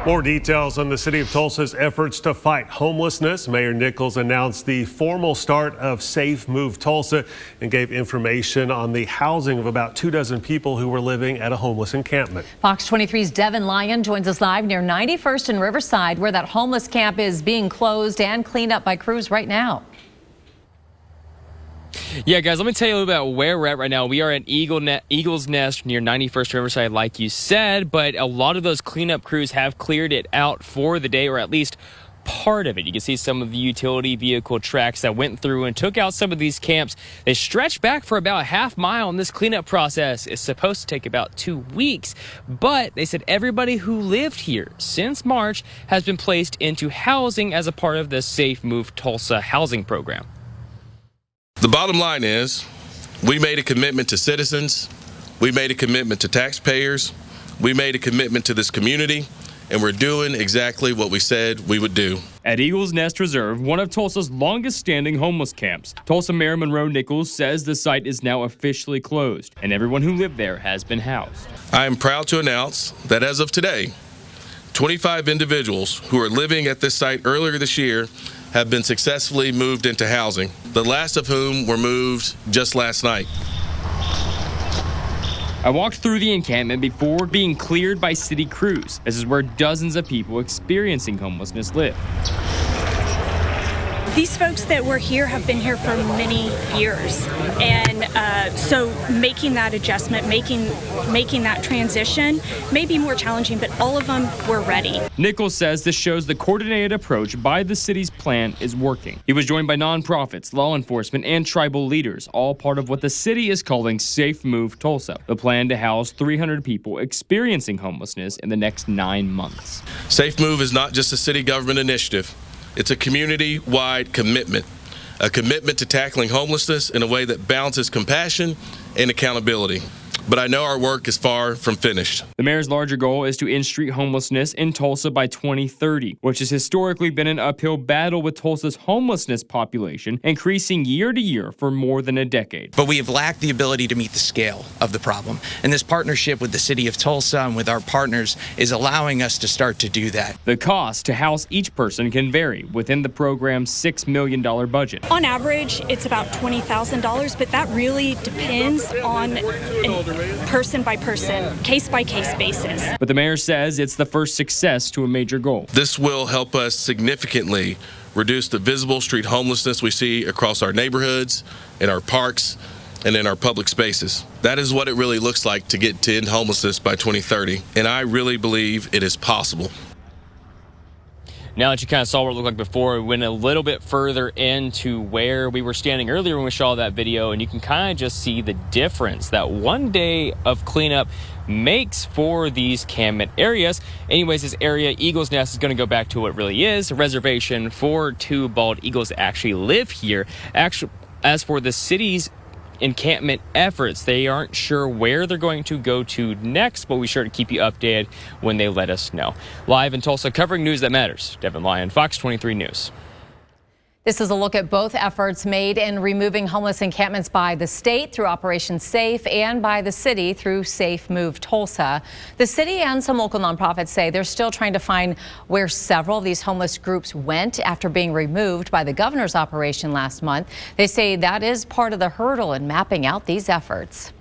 More details on the City of Tulsa's efforts to fight homelessness. Mayor Nichols announced the formal start of Safe Move Tulsa and gave information on the housing of about 24 people who were living at a homeless encampment. Fox 23's Devin Lyon joins us live near 91st and Riverside, where that homeless camp is being closed and cleaned up by crews right now. Yeah, guys, let me tell you a little bit about where we're at right now. We are at Eagle's Nest near 91st Riverside, like you said, but a lot of those cleanup crews have cleared it out for the day, or at least part of it. You can see some of the utility vehicle tracks that went through and took out some of these camps. They stretched back for about a half mile, and this cleanup process is supposed to take about 2 weeks. But they said everybody who lived here since March has been placed into housing as a part of the Safe Move Tulsa housing program. The bottom line is, we made a commitment to citizens, we made a commitment to taxpayers, we made a commitment to this community, and we're doing exactly what we said we would do. At Eagle's Nest Reserve, one of Tulsa's longest-standing homeless camps, Tulsa Mayor Monroe Nichols says the site is now officially closed, and everyone who lived there has been housed. I am proud to announce that as of today, 25 individuals who are living at this site earlier this year have been successfully moved into housing, the last of whom were moved just last night. I walked through the encampment before being cleared by city crews. This is where dozens of people experiencing homelessness live. These folks that were here have been here for many years, and so making that adjustment, making that transition may be more challenging, but all of them were ready. Nichols says this shows the coordinated approach by the city's plan is working. He was joined by nonprofits, law enforcement, and tribal leaders, all part of what the city is calling Safe Move Tulsa, the plan to house 300 people experiencing homelessness in the next 9 months. Safe Move is not just a city government initiative. It's a community-wide commitment, a commitment to tackling homelessness in a way that balances compassion and accountability. But I know our work is far from finished. The mayor's larger goal is to end street homelessness in Tulsa by 2030, which has historically been an uphill battle with Tulsa's homelessness population increasing year to year for more than a decade. But we have lacked the ability to meet the scale of the problem. And this partnership with the City of Tulsa and with our partners is allowing us to start to do that. The cost to house each person can vary within the program's $6 million budget. On average, it's about $20,000, but that really depends on a person by person, case by case basis. But the mayor says it's the first success to a major goal. This will help us significantly reduce the visible street homelessness we see across our neighborhoods, in our parks, and in our public spaces. That is what it really looks like to get to end homelessness by 2030, and I really believe it is possible. Now that you kind of saw what it looked like before, we went a little bit further into where we were standing earlier when we saw that video, and you can kind of just see the difference that one day of cleanup makes for these encampment areas. Anyways, this area, Eagle's Nest, is going to go back to what it really is, a reservation for 2 bald eagles that actually live here. Actually, as for the city's encampment efforts, they aren't sure where they're going to go to next, but we'll be sure to keep you updated when they let us know. Live in Tulsa, covering news that matters, Devin Lyon, Fox 23 News. This is a look at both efforts made in removing homeless encampments by the state through Operation Safe and by the city through Safe Move Tulsa. The city and some local nonprofits say they're still trying to find where several of these homeless groups went after being removed by the governor's operation last month. They say that is part of the hurdle in mapping out these efforts.